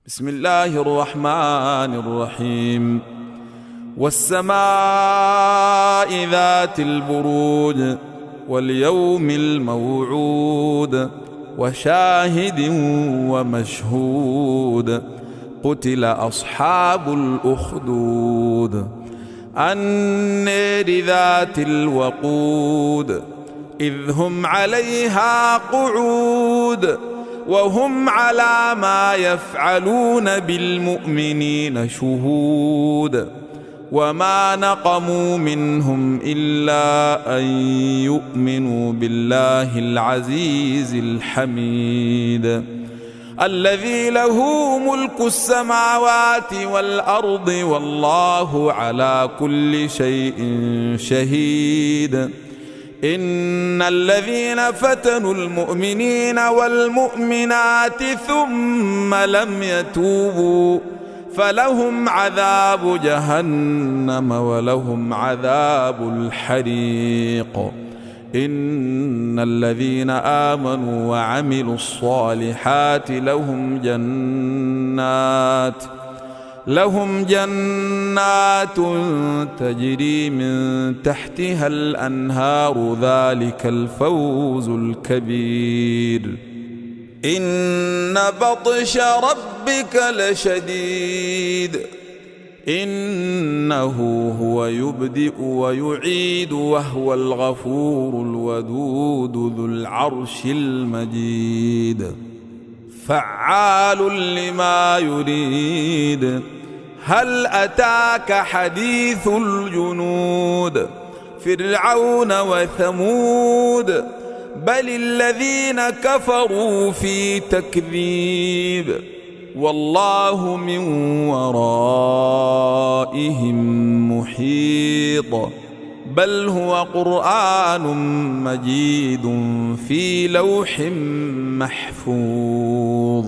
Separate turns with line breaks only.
بسم الله الرحمن الرحيم. والسماء ذات البروج واليوم الموعود وشاهد ومشهود قتل أصحاب الأخدود النار ذات الوقود إذ هم عليها قعود وهم على ما يفعلون بالمؤمنين شهود وما نقموا منهم إلا أن يؤمنوا بالله العزيز الحميد الذي له ملك السماوات والأرض والله على كل شيء شهيد. إن الذين فتنوا المؤمنين والمؤمنات ثم لم يتوبوا فلهم عذاب جهنم ولهم عذاب الحريق. إن الذين آمنوا وعملوا الصالحات لهم جنات تجري من تحتها الأنهار ذلك الفوز الكبير. إن بطش ربك لشديد إنه هو يبدئ ويعيد وهو الغفور الودود ذو العرش المجيد فعال لما يريد. هل أتاك حديث الجنود فرعون وثمود بل الذين كفروا في تكذيب والله من ورائهم محيط بل هو قرآن مجيد في لوح محفوظ.